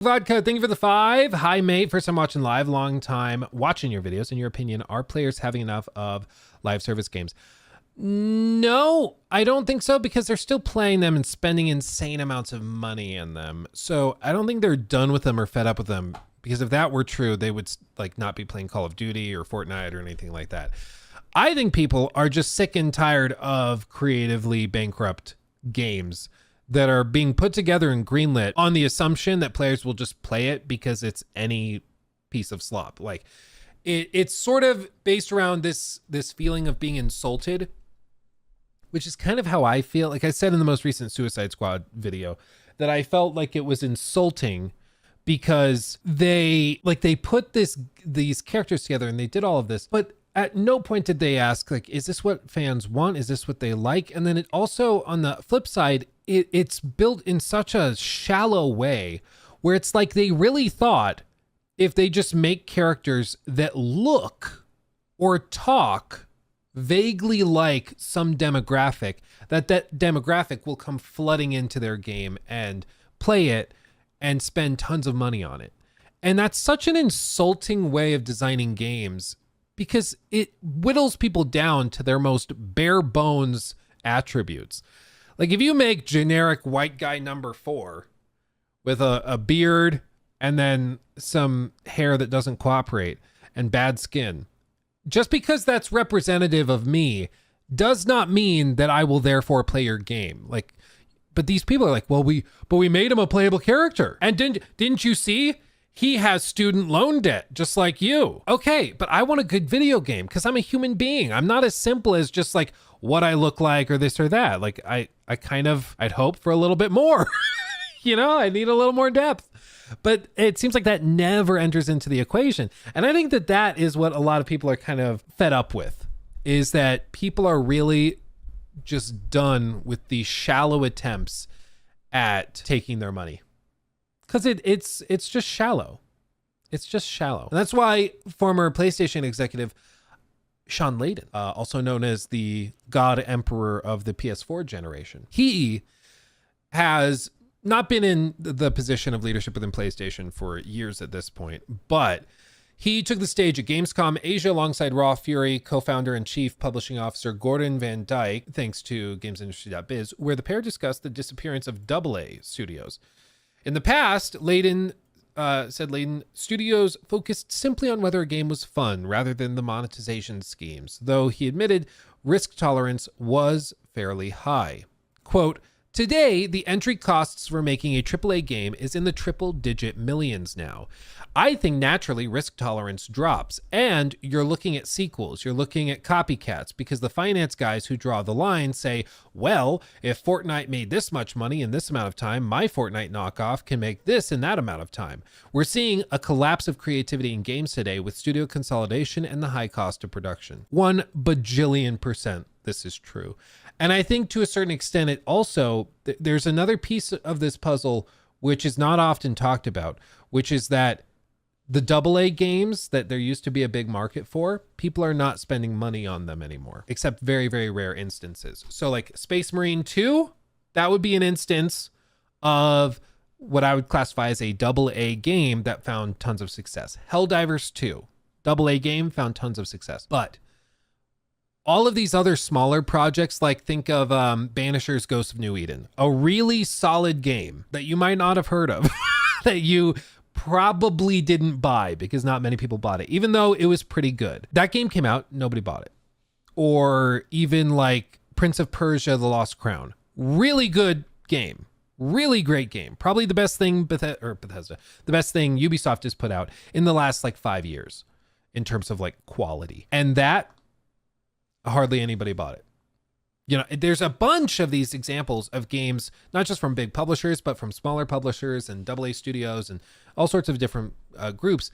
Vodka, thank you for the 5. Hi, mate. First time watching live, long time watching your videos. In your opinion, are players having enough of live service games? No, I don't think so, because they're still playing them and spending insane amounts of money in them. So I don't think they're done with them or fed up with them, because if that were true, they would like not be playing Call of Duty or Fortnite or anything like that. I think people are just sick and tired of creatively bankrupt games that are being put together and greenlit on the assumption that players will just play it because it's any piece of slop. Like it's sort of based around this feeling of being insulted, which is kind of how I feel. Like I said in the most recent Suicide Squad video, that I felt like it was insulting because they put these characters together and they did all of this, but at no point did they ask, like, is this what fans want? Is this what they like? And then it also, on the flip side, it's built in such a shallow way where it's like they really thought if they just make characters that look or talk vaguely like some demographic, that demographic will come flooding into their game and play it and spend tons of money on it. And that's such an insulting way of designing games, because it whittles people down to their most bare bones attributes. Like if you make generic white guy number 4 with a beard and then some hair that doesn't cooperate and bad skin, just because that's representative of me does not mean that I will therefore play your game. Like, but these people are like, well, we made him a playable character. And didn't you see? He has student loan debt, just like you. Okay, but I want a good video game because I'm a human being. I'm not as simple as just like what I look like or this or that. Like I'd hope for a little bit more. You know, I need a little more depth. But it seems like that never enters into the equation. And I think that is what a lot of people are kind of fed up with, is that people are really just done with these shallow attempts at taking their money. Because it's just shallow. It's just shallow. And that's why former PlayStation executive Sean Layden, also known as the God Emperor of the PS4 generation, he has not been in the position of leadership within PlayStation for years at this point, but he took the stage at Gamescom Asia alongside Raw Fury co-founder and chief publishing officer Gordon Van Dyke, thanks to GamesIndustry.biz, where the pair discussed the disappearance of AA studios. In the past, Layden studios focused simply on whether a game was fun rather than the monetization schemes, though he admitted risk tolerance was fairly high. Quote, today, the entry costs for making a AAA game is in the triple-digit millions now. I think naturally risk tolerance drops, and you're looking at sequels, you're looking at copycats, because the finance guys who draw the line say, well, if Fortnite made this much money in this amount of time, my Fortnite knockoff can make this in that amount of time. We're seeing a collapse of creativity in games today with studio consolidation and the high cost of production. 1 bajillion% this is true. And I think to a certain extent, it also, there's another piece of this puzzle which is not often talked about, which is that the AA games that there used to be a big market for, people are not spending money on them anymore, except very, very rare instances. So like Space Marine 2, that would be an instance of what I would classify as a AA game that found tons of success. Helldivers 2, AA game, found tons of success. But all of these other smaller projects, like think of Banisher's Ghost of New Eden, a really solid game that you might not have heard of, that you probably didn't buy because not many people bought it, even though it was pretty good. That game came out, nobody bought it. Or even like Prince of Persia, The Lost Crown, really good game, really great game. Probably the best thing Bethesda, the best thing Ubisoft has put out in the last like 5 years in terms of like quality. And that, hardly anybody bought it. You know, there's a bunch of these examples of games, not just from big publishers, but from smaller publishers and AA studios and all sorts of different groups,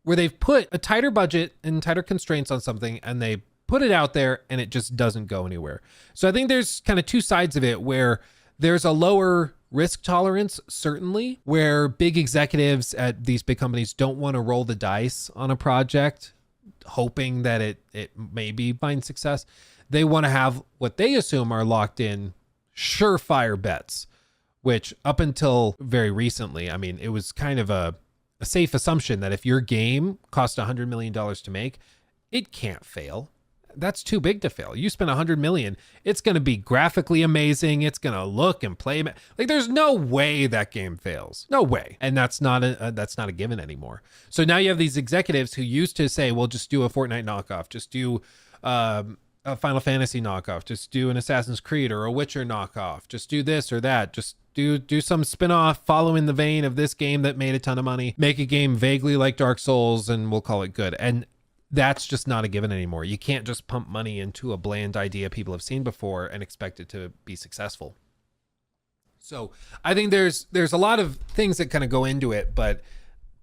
where they've put a tighter budget and tighter constraints on something, and they put it out there and it just doesn't go anywhere. So I think there's kind of two sides of it, where there's a lower risk tolerance, certainly, where big executives at these big companies don't want to roll the dice on a project, hoping that it maybe find success. They want to have what they assume are locked in surefire bets, which up until very recently, I mean, it was kind of a safe assumption that if your game cost $100 million to make, it can't fail. That's too big to fail. You spend $100 million, it's going to be graphically amazing. It's going to look and play like there's no way that game fails. No way. And that's not a given anymore. So now you have these executives who used to say, well, just do a Fortnite knockoff, just do a Final Fantasy knockoff, just do an Assassin's Creed or a Witcher knockoff, just do this or that, just do some spin-off, follow in the vein of this game that made a ton of money, make a game vaguely like Dark Souls, and we'll call it good. And that's just not a given anymore. You can't just pump money into a bland idea people have seen before and expect it to be successful. So I think there's a lot of things that kind of go into it, but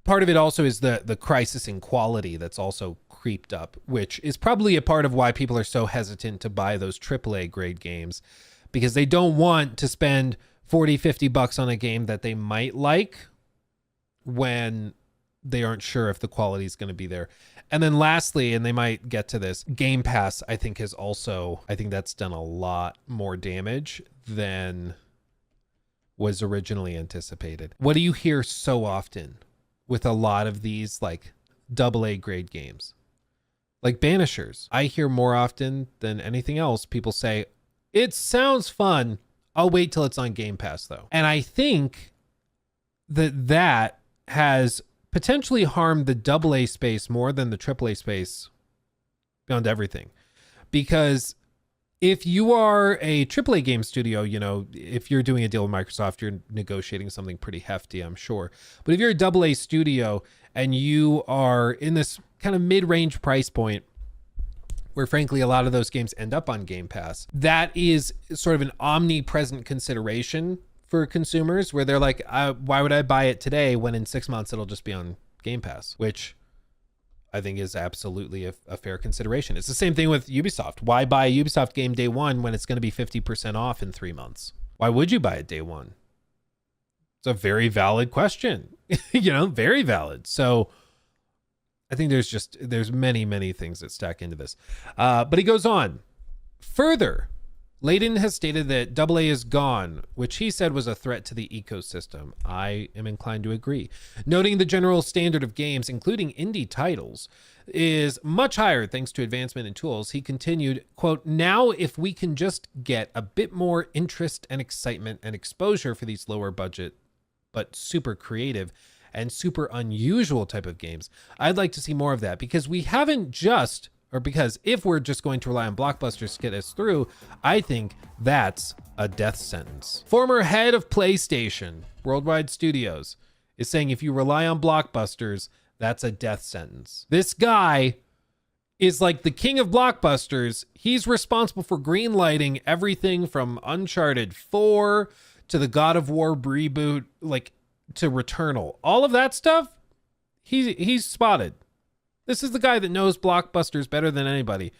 part of it also is the crisis in quality that's also creeped up, which is probably a part of why people are so hesitant to buy those AAA grade games, because they don't want to spend $40-50 on a game that they might like when they aren't sure if the quality is going to be there. And then lastly, and they might get to this, Game Pass, I think that's done a lot more damage than was originally anticipated. What do you hear so often with a lot of these like AA grade games? Like Banishers. I hear more often than anything else people say, it sounds fun. I'll wait till it's on Game Pass though. And I think that has potentially harmed the AA space more than the AAA space beyond everything. Because if you are a AAA game studio, you know, if you're doing a deal with Microsoft, you're negotiating something pretty hefty, I'm sure. But if you're a AA studio and you are in this kind of mid-range price point, where frankly a lot of those games end up on Game Pass, that is sort of an omnipresent consideration for consumers, where they're like, why would I buy it today when in 6 months it'll just be on Game Pass? Which I think is absolutely a fair consideration. It's the same thing with Ubisoft. Why buy a Ubisoft game day one when it's going to be 50% off in 3 months? Why would you buy it day one? It's a very valid question. Very valid. So I think there's many things that stack into this. But he goes on. Further, Layden has stated that AA is gone, which he said was a threat to the ecosystem. I am inclined to agree. Noting the general standard of games, including indie titles, is much higher thanks to advancement in tools, he continued, quote, now if we can just get a bit more interest and excitement and exposure for these lower budget, but super creative and super unusual type of games, I'd like to see more of that, because if we're just going to rely on blockbusters to get us through, I think that's a death sentence. Former head of PlayStation Worldwide Studios is saying if you rely on blockbusters, that's a death sentence. This guy is like the king of blockbusters. He's responsible for greenlighting everything from Uncharted 4 to the God of War reboot, like to Returnal. All of that stuff, he's spotted. This is the guy that knows blockbusters better than anybody.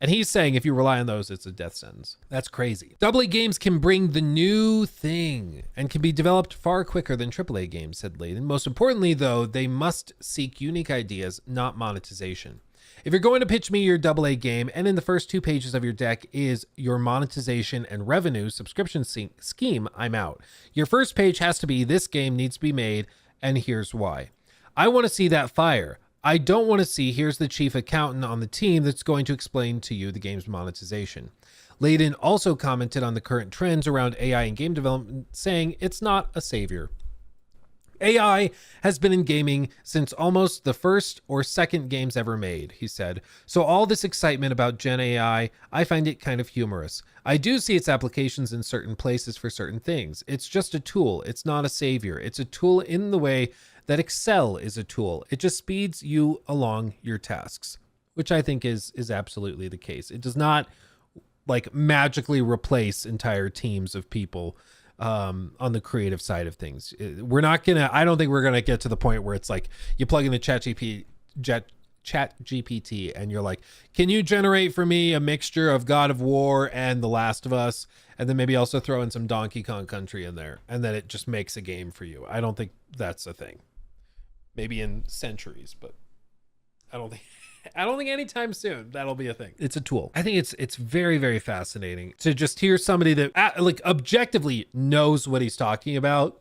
And he's saying if you rely on those, it's a death sentence. That's crazy. AA games can bring the new thing and can be developed far quicker than AAA games, said Layden. Most importantly, though, they must seek unique ideas, not monetization. If you're going to pitch me your AA game and in the first 2 pages of your deck is your monetization and revenue subscription scheme, I'm out. Your first page has to be this game needs to be made and here's why. I want to see that fire. I don't want to see here's the chief accountant on the team that's going to explain to you the game's monetization. Layden also commented on the current trends around AI in game development, saying it's not a savior. AI has been in gaming since almost the first or second games ever made, he said. So all this excitement about Gen AI, I find it kind of humorous. I do see its applications in certain places for certain things. It's just a tool. It's not a savior. It's a tool in the way that Excel is a tool. It just speeds you along your tasks, which I think is absolutely the case. It does not like magically replace entire teams of people on the creative side of things. I don't think we're gonna get to the point where it's like you plug in the chat GPT and you're like, can you generate for me a mixture of God of War and The Last of Us, and then maybe also throw in some Donkey Kong Country in there, and then it just makes a game for you. I don't think that's a thing. Maybe in centuries, but I don't think I don't think anytime soon that'll be a thing. It's a tool. I think it's very, very fascinating to just hear somebody that like objectively knows what he's talking about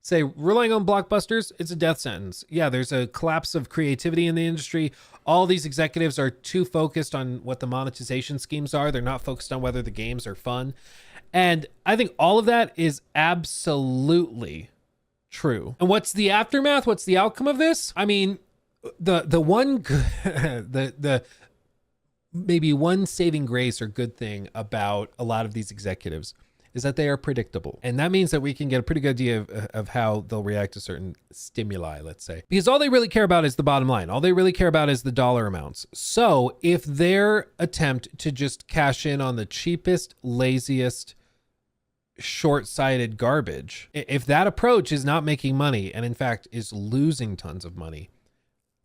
say relying on blockbusters, it's a death sentence. Yeah, there's a collapse of creativity in the industry. All these executives are too focused on what the monetization schemes are. They're not focused on whether the games are fun. And I think all of that is absolutely true. And what's the aftermath? What's the outcome of this? I mean, the one the maybe one saving grace or good thing about a lot of these executives is that they are predictable. And that means that we can get a pretty good idea of how they'll react to certain stimuli, let's say. Because all they really care about is the bottom line. All they really care about is the dollar amounts. So if their attempt to just cash in on the cheapest, laziest, short-sighted garbage, if that approach is not making money and in fact is losing tons of money,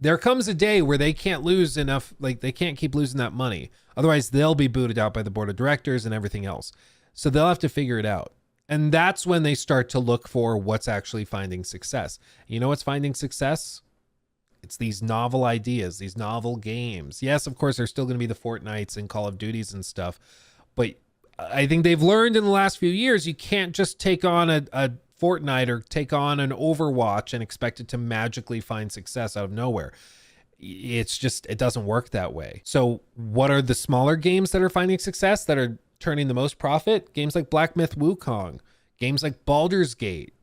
there comes a day where they can't lose enough, like they can't keep losing that money. Otherwise they'll be booted out by the board of directors and everything else. So they'll have to figure it out. And that's when they start to look for what's actually finding success. You know what's finding success? It's these novel ideas, these novel games. Yes, of course, there's still going to be the Fortnites and Call of Duties and stuff. But I think they've learned in the last few years, you can't just take on a Fortnite or take on an Overwatch and expect it to magically find success out of nowhere. It's just, it doesn't work that way. So what are the smaller games that are finding success, that are turning the most profit? Games like Black Myth Wukong, games like Baldur's Gate,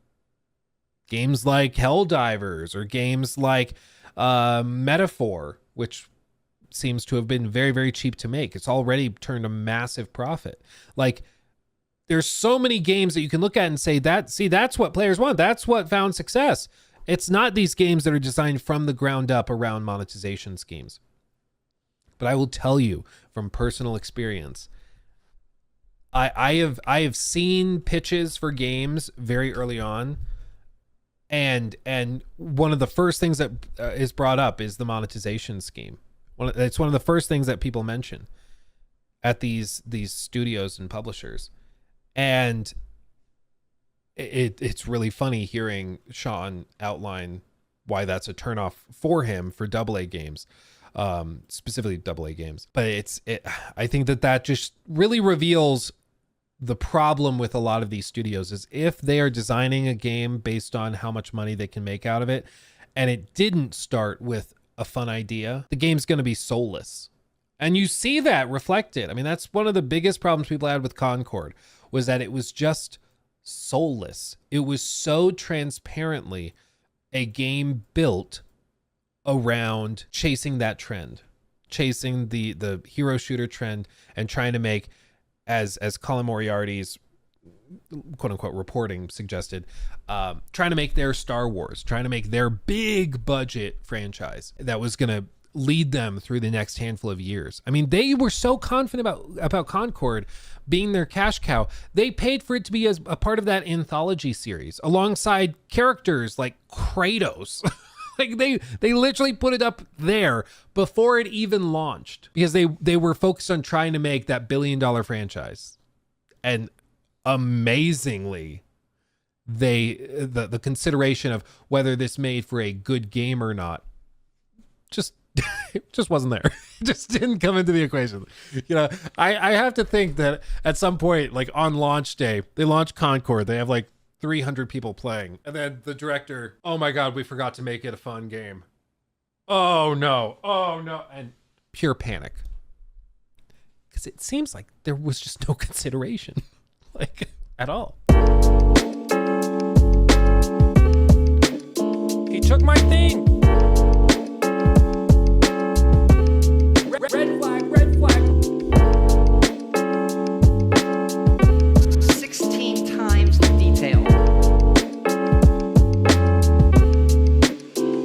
games like Helldivers, or games like Metaphor, which seems to have been very, very cheap to make. It's already turned a massive profit. Like, there's so many games that you can look at and say that, see, that's what players want. That's what found success. It's not these games that are designed from the ground up around monetization schemes. But I will tell you from personal experience, I have seen pitches for games very early on, and one of the first things that is brought up is the monetization scheme. It's one of the first things that people mention at these studios and publishers, and it's really funny hearing Sean outline why that's a turnoff for him for AA games. Specifically AA games. But I think that just really reveals the problem with a lot of these studios is if they are designing a game based on how much money they can make out of it, and it didn't start with a fun idea, the game's going to be soulless. And you see that reflected. I mean, that's one of the biggest problems people had with Concord, was that it was just soulless. It was so transparently a game built around chasing that trend, chasing the hero shooter trend, and trying to make, as Colin Moriarty's quote unquote reporting suggested, trying to make their Star Wars, trying to make their big budget franchise that was going to lead them through the next handful of years. I mean, they were so confident about Concord being their cash cow. They paid for it to be as a part of that anthology series alongside characters like Kratos. Like they literally put it up there before it even launched, because they were focused on trying to make that $1 billion franchise. And amazingly, the consideration of whether this made for a good game or not just wasn't there. It just didn't come into the equation. You know, I have to think that at some point, like on launch day, they launch Concord, they have like 300 people playing, and then the director, oh my god, we forgot to make it a fun game. Oh no, and pure panic, because it seems like there was just no consideration like at all. He took my thing.